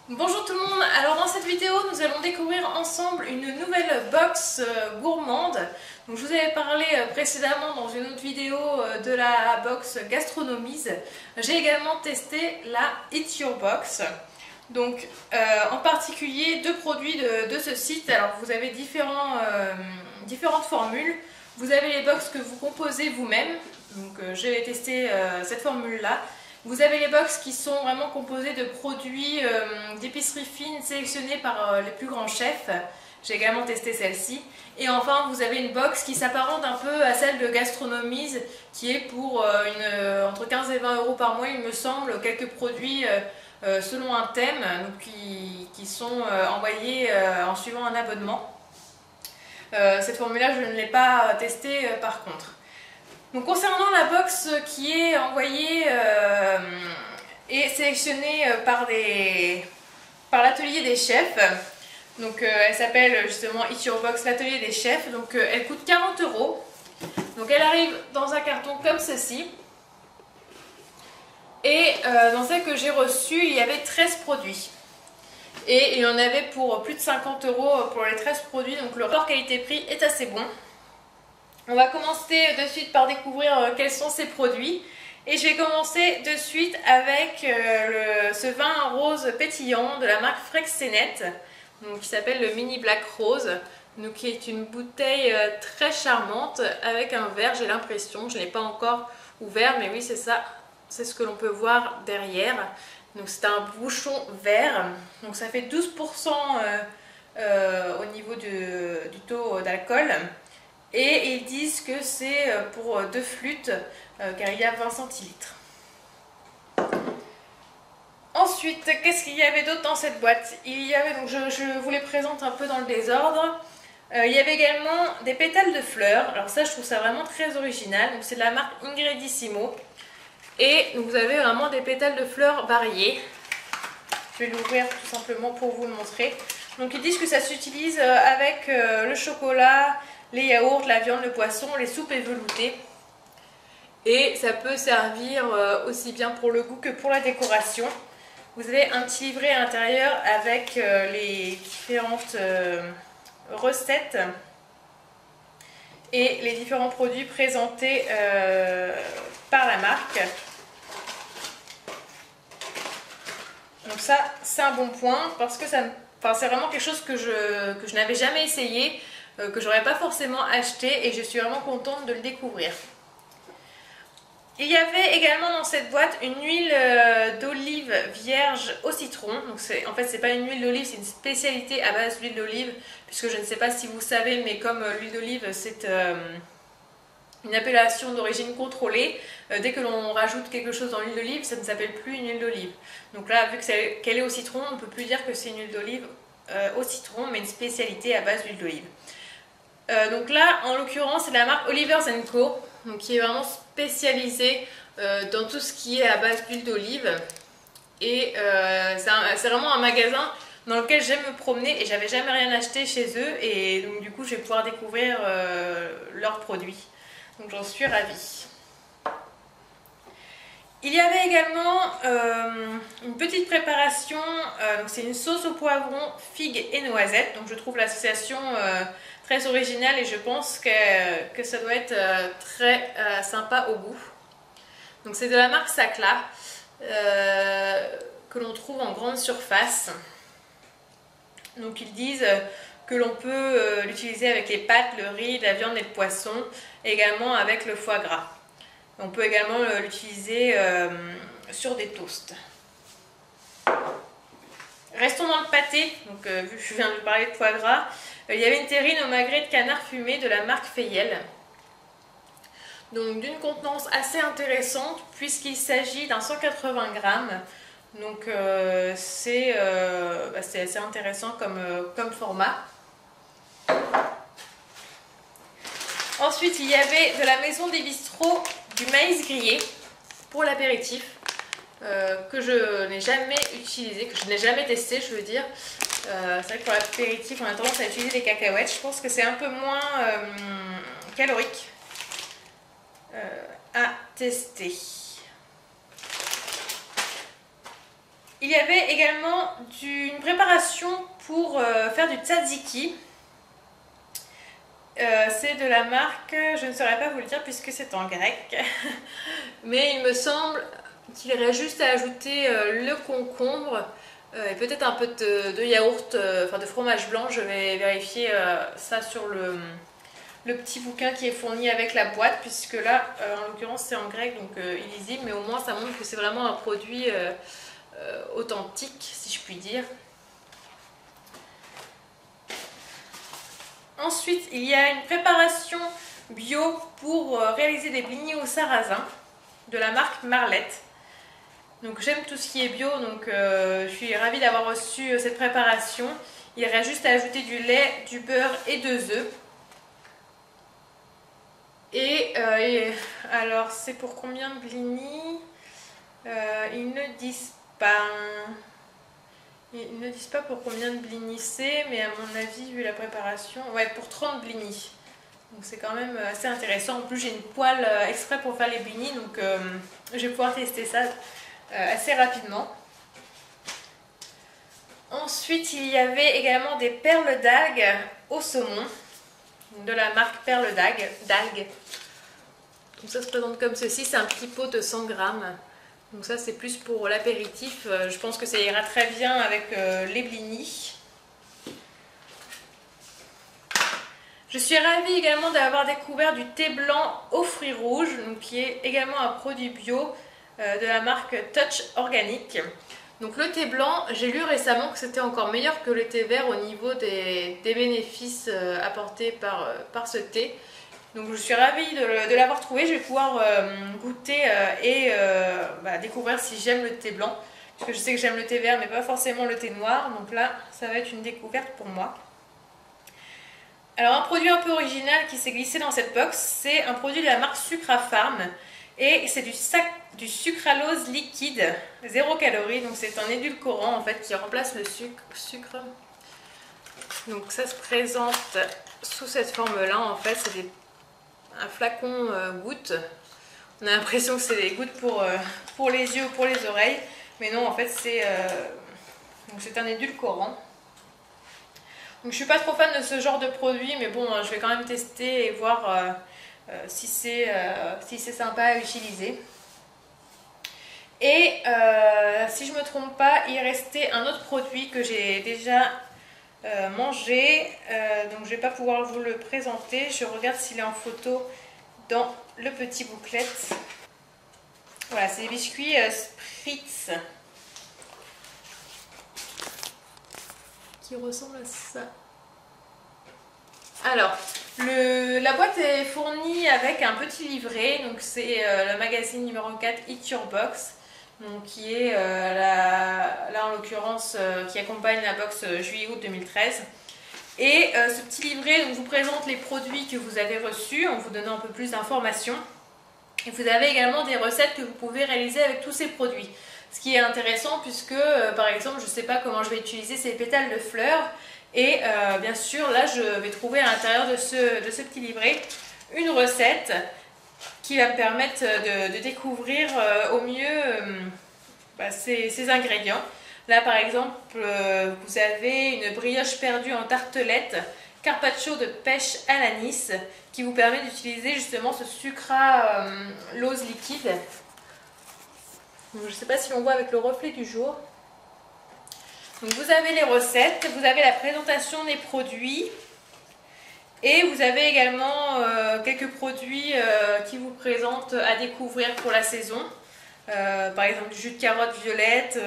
Bonjour tout le monde, alors dans cette vidéo nous allons découvrir ensemble une nouvelle box gourmande. Donc, je vous avais parlé précédemment dans une autre vidéo de la box Gastronomise. J'ai également testé la Eat Your Box. Donc en particulier deux produits de ce site. Alors vous avez différentes formules. Vous avez les box que vous composez vous-même. Donc j'ai testé cette formule là. Vous avez les box qui sont vraiment composées de produits d'épicerie fine sélectionnés par les plus grands chefs. J'ai également testé celle-ci. Et enfin, vous avez une box qui s'apparente un peu à celle de Gastronomise, qui est pour entre 15 et 20 € par mois, il me semble, quelques produits selon un thème, donc qui sont envoyés en suivant un abonnement. Cette formule-là, je ne l'ai pas testée par contre. Donc concernant la box qui est envoyée et sélectionnée par l'atelier des chefs, donc elle s'appelle justement Eat Your Box, l'atelier des chefs, donc elle coûte 40 €. Donc elle arrive dans un carton comme ceci. Et dans celle que j'ai reçue, il y avait 13 produits. Et il y en avait pour plus de 50 € pour les 13 produits, donc le rapport qualité-prix est assez bon. On va commencer de suite par découvrir quels sont ces produits. Et je vais commencer de suite avec ce vin rose pétillant de la marque Freixenet, qui s'appelle le Mini Black Rose, donc qui est une bouteille très charmante avec un verre, j'ai l'impression. Je ne l'ai pas encore ouvert, mais oui, c'est ça, c'est ce que l'on peut voir derrière. Donc c'est un bouchon vert, donc ça fait 12% au niveau du taux d'alcool. Et ils disent que c'est pour 2 flûtes, car il y a 20 centilitres. Ensuite, qu'est-ce qu'il y avait d'autre dans cette boîte? Il y avait, donc je vous les présente un peu dans le désordre. Il y avait également des pétales de fleurs. Alors ça, je trouve ça vraiment très original. Donc c'est de la marque Ingredissimo. Et vous avez vraiment des pétales de fleurs variés. Je vais l'ouvrir tout simplement pour vous le montrer. Donc ils disent que ça s'utilise avec le chocolat, les yaourts, la viande, le poisson, les soupes et veloutées. Et ça peut servir aussi bien pour le goût que pour la décoration. Vous avez un petit livret à l'intérieur avec les différentes recettes et les différents produits présentés par la marque. Donc ça, c'est un bon point parce que c'est vraiment quelque chose que je n'avais jamais essayé, que j'aurais pas forcément acheté, et je suis vraiment contente de le découvrir. Il y avait également dans cette boîte une huile d'olive vierge au citron. Donc en fait c'est pas une huile d'olive, c'est une spécialité à base d'huile d'olive, puisque je ne sais pas si vous savez, mais comme l'huile d'olive c'est une appellation d'origine contrôlée, dès que l'on rajoute quelque chose dans l'huile d'olive, ça ne s'appelle plus une huile d'olive. Donc là, vu qu'elle est au citron, on ne peut plus dire que c'est une huile d'olive au citron, mais une spécialité à base d'huile d'olive. Donc là, en l'occurrence, c'est la marque Oliver & Co, donc qui est vraiment spécialisée dans tout ce qui est à base d'huile d'olive. Et c'est vraiment un magasin dans lequel j'aime me promener, et j'avais jamais rien acheté chez eux, et donc du coup je vais pouvoir découvrir leurs produits. Donc j'en suis ravie. Il y avait également une petite préparation, c'est une sauce au poivron, figues et noisettes. Donc je trouve l'association très originale, et je pense que ça doit être très sympa au goût. Donc c'est de la marque Sacla, que l'on trouve en grande surface. Donc ils disent que l'on peut l'utiliser avec les pâtes, le riz, la viande et le poisson, également avec le foie gras. On peut également l'utiliser sur des toasts. Restons dans le pâté, donc vu que je viens de parler de foie gras, il y avait une terrine au magret de canard fumé de la marque Fayel. Donc d'une contenance assez intéressante, puisqu'il s'agit d'un 180 grammes. Donc c'est assez intéressant comme format. Ensuite, il y avait de la maison des bistrots du maïs grillé pour l'apéritif, que je n'ai jamais utilisé, que je n'ai jamais testé, je veux dire. C'est vrai que pour l'apéritif, on a tendance à utiliser des cacahuètes. Je pense que c'est un peu moins calorique à tester. Il y avait également une préparation pour faire du tzatziki. C'est de la marque, je ne saurais pas vous le dire puisque c'est en grec. Mais il me semble qu'il irait juste à ajouter le concombre et peut-être un peu de yaourt, enfin de fromage blanc. Je vais vérifier ça sur le petit bouquin qui est fourni avec la boîte, puisque là, en l'occurrence, c'est en grec, donc illisible, mais au moins ça montre que c'est vraiment un produit authentique, si je puis dire. Ensuite, il y a une préparation bio pour réaliser des blinis au sarrasin de la marque Marlette. Donc j'aime tout ce qui est bio, donc je suis ravie d'avoir reçu cette préparation. Il reste juste à ajouter du lait, du beurre et 2 œufs. Et alors, c'est pour combien de blinis? Ils ne disent pas. Ils ne disent pas pour combien de blinis c'est, mais à mon avis, vu la préparation, ouais, pour 30 blinis. Donc c'est quand même assez intéressant. En plus, j'ai une poêle exprès pour faire les blinis, donc je vais pouvoir tester ça assez rapidement. Ensuite, il y avait également des perles d'algues au saumon, de la marque Perles d'algues. Donc ça se présente comme ceci, c'est un petit pot de 100 grammes. Donc ça c'est plus pour l'apéritif, je pense que ça ira très bien avec les blinis. Je suis ravie également d'avoir découvert du thé blanc aux fruits rouges, donc qui est également un produit bio de la marque Touch Organique. Donc le thé blanc, j'ai lu récemment que c'était encore meilleur que le thé vert au niveau des bénéfices apportés par ce thé. Donc je suis ravie de l'avoir trouvé, je vais pouvoir goûter et découvrir si j'aime le thé blanc. Parce que je sais que j'aime le thé vert mais pas forcément le thé noir, donc là ça va être une découverte pour moi. Alors un produit un peu original qui s'est glissé dans cette box, c'est un produit de la marque Sucrafarm. Et c'est du sucralose liquide, 0 calories, donc c'est un édulcorant en fait qui remplace le sucre. Donc ça se présente sous cette forme-là, en fait c'est un flacon gouttes. On a l'impression que c'est des gouttes pour les yeux ou pour les oreilles, mais non en fait c'est un édulcorant. Donc je suis pas trop fan de ce genre de produit, mais bon je vais quand même tester et voir si c'est sympa à utiliser. Et si je me trompe pas, il restait un autre produit que j'ai déjà mangé, donc je vais pas pouvoir vous le présenter. Je regarde s'il est en photo dans le petit booklet. Voilà, c'est des biscuits Spritz qui ressemblent à ça. Alors, la boîte est fournie avec un petit livret, donc c'est le magazine numéro 4 Eat Your Box, donc qui est là en l'occurrence qui accompagne la box juillet-août 2013. Et ce petit livret donc, vous présente les produits que vous avez reçus en vous donnant un peu plus d'informations. Et vous avez également des recettes que vous pouvez réaliser avec tous ces produits. Ce qui est intéressant puisque par exemple je ne sais pas comment je vais utiliser ces pétales de fleurs. Et bien sûr, là, je vais trouver à l'intérieur de ce petit livret une recette qui va me permettre de découvrir au mieux ces ingrédients. Là, par exemple, vous avez une brioche perdue en tartelette, carpaccio de pêche à l'anis, qui vous permet d'utiliser justement ce sucralose liquide. Donc, je ne sais pas si on voit avec le reflet du jour. Donc vous avez les recettes, vous avez la présentation des produits et vous avez également quelques produits qui vous présentent à découvrir pour la saison. Par exemple du jus de carotte violette,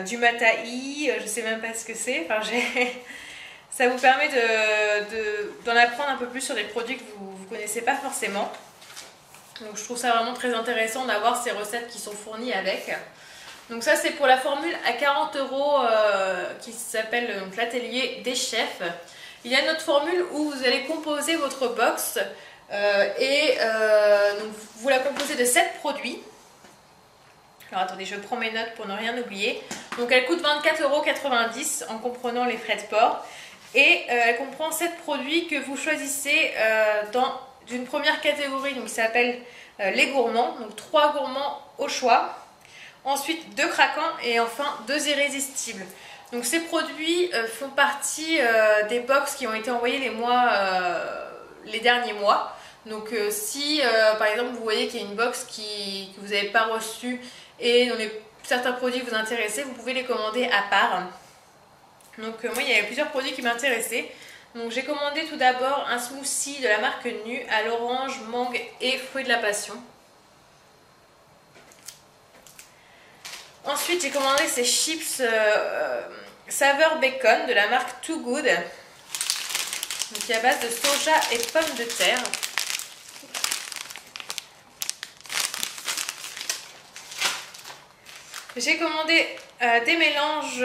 du matai, je ne sais même pas ce que c'est. Enfin, ça vous permet d'en apprendre un peu plus sur des produits que vous ne connaissez pas forcément. Donc je trouve ça vraiment très intéressant d'avoir ces recettes qui sont fournies avec. Donc ça c'est pour la formule à 40 € qui s'appelle l'atelier des chefs. Il y a une autre formule où vous allez composer votre box donc vous la composez de 7 produits. Alors attendez, je prends mes notes pour ne rien oublier. Donc elle coûte 24,90 € en comprenant les frais de port. Et elle comprend 7 produits que vous choisissez dans une première catégorie donc qui s'appelle les gourmands. Donc 3 gourmands au choix. ensuite 2 craquants et enfin 2 irrésistibles. Donc ces produits font partie des box qui ont été envoyés les derniers mois. Donc si par exemple vous voyez qu'il y a une box que vous n'avez pas reçue et dont certains produits vous intéressaient, vous pouvez les commander à part. Donc moi il y avait plusieurs produits qui m'intéressaient. Donc j'ai commandé tout d'abord un smoothie de la marque Nu à l'orange, mangue et fruits de la passion. Ensuite j'ai commandé ces chips saveur bacon de la marque Too Good. Donc il y a à base de soja et pommes de terre. J'ai commandé des mélanges,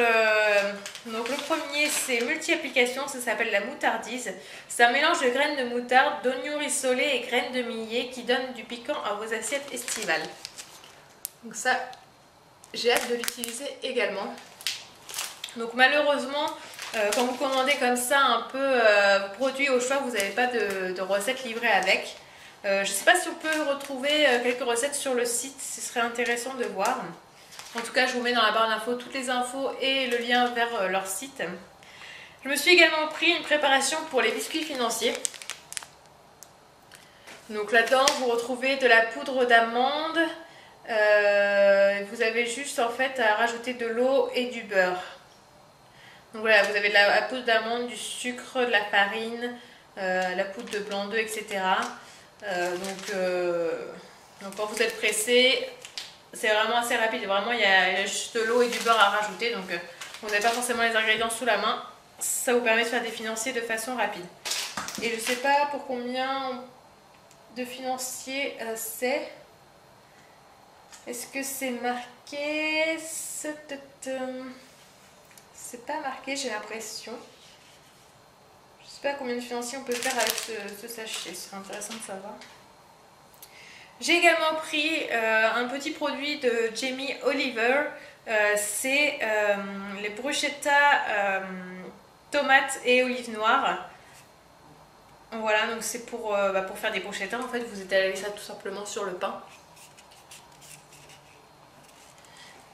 donc le premier c'est multi-application, ça s'appelle la moutardise. C'est un mélange de graines de moutarde, d'oignons rissolés et graines de millet qui donne du piquant à vos assiettes estivales. Donc ça, j'ai hâte de l'utiliser également. Donc malheureusement, quand vous commandez comme ça un peu produit au choix, vous n'avez pas de recettes livrées avec. Je ne sais pas si on peut retrouver quelques recettes sur le site, ce serait intéressant de voir. En tout cas, je vous mets dans la barre d'infos toutes les infos et le lien vers leur site. Je me suis également pris une préparation pour les biscuits financiers. Donc là-dedans, vous retrouvez de la poudre d'amande. Vous avez juste en fait à rajouter de l'eau et du beurre. Donc voilà, vous avez de la poudre d'amande, du sucre, de la farine, la poudre de blanc d'œuf, etc. Donc quand vous êtes pressé, c'est vraiment assez rapide. Vraiment, il y a juste de l'eau et du beurre à rajouter. Donc vous n'avez pas forcément les ingrédients sous la main. Ça vous permet de faire des financiers de façon rapide. Et je ne sais pas pour combien de financiers c'est. Est-ce que c'est marqué? C'est pas marqué, j'ai l'impression. Je sais pas combien de financiers on peut faire avec ce sachet. Ce serait intéressant de savoir. J'ai également pris un petit produit de Jamie Oliver. C'est les bruschetta tomates et olives noires. Voilà, donc c'est pour faire des bruschetta. En fait, vous étalez ça tout simplement sur le pain.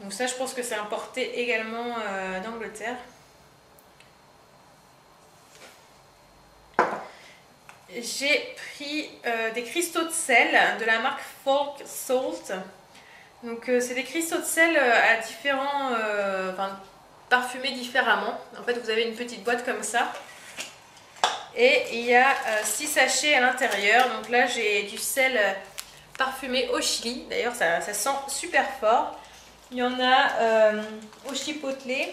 Donc ça, je pense que c'est importé également d'Angleterre. J'ai pris des cristaux de sel de la marque Folk Salt. Donc c'est des cristaux de sel à différents, parfumés différemment. En fait, vous avez une petite boîte comme ça. Et il y a 6 sachets à l'intérieur. Donc là, j'ai du sel parfumé au chili. D'ailleurs, ça sent super fort. Il y en a au chipotle.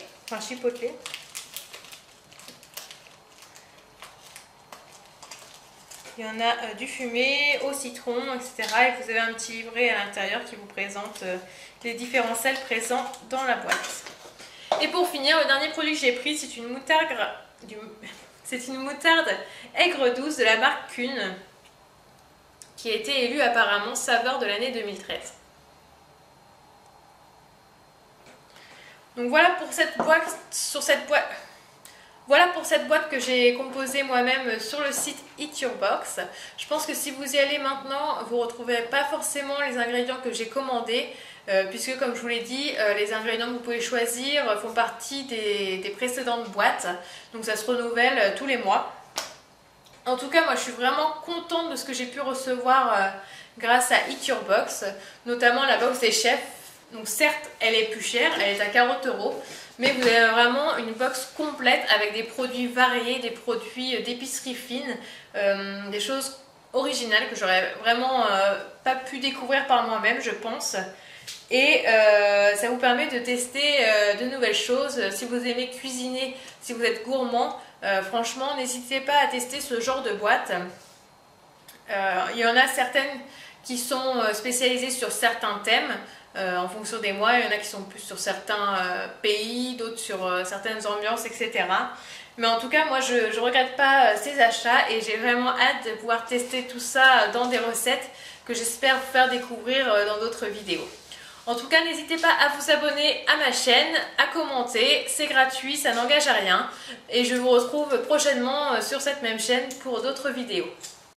Il y en a du fumé, au citron, etc. Et vous avez un petit livret à l'intérieur qui vous présente les différents sels présents dans la boîte. Et pour finir, le dernier produit que j'ai pris, c'est une moutarde aigre douce de la marque Kuhn, qui a été élue apparemment saveur de l'année 2013. Donc voilà pour cette boîte. Voilà pour cette boîte que j'ai composée moi-même sur le site Eat Your Box. Je pense que si vous y allez maintenant, vous ne retrouverez pas forcément les ingrédients que j'ai commandés, puisque comme je vous l'ai dit, les ingrédients que vous pouvez choisir font partie des précédentes boîtes. Donc ça se renouvelle tous les mois. En tout cas, moi je suis vraiment contente de ce que j'ai pu recevoir grâce à Eat Your Box, notamment la box des chefs. Donc certes, elle est plus chère, elle est à 40 €, mais vous avez vraiment une box complète avec des produits variés, des produits d'épicerie fine, des choses originales que j'aurais vraiment pas pu découvrir par moi-même, je pense. Et ça vous permet de tester de nouvelles choses. Si vous aimez cuisiner, si vous êtes gourmand, franchement, n'hésitez pas à tester ce genre de boîte. Il y en a certaines qui sont spécialisées sur certains thèmes. En fonction des mois, il y en a qui sont plus sur certains pays, d'autres sur certaines ambiances, etc. Mais en tout cas, moi, je ne regrette pas ces achats et j'ai vraiment hâte de pouvoir tester tout ça dans des recettes que j'espère vous faire découvrir dans d'autres vidéos. En tout cas, n'hésitez pas à vous abonner à ma chaîne, à commenter, c'est gratuit, ça n'engage à rien. Et je vous retrouve prochainement sur cette même chaîne pour d'autres vidéos.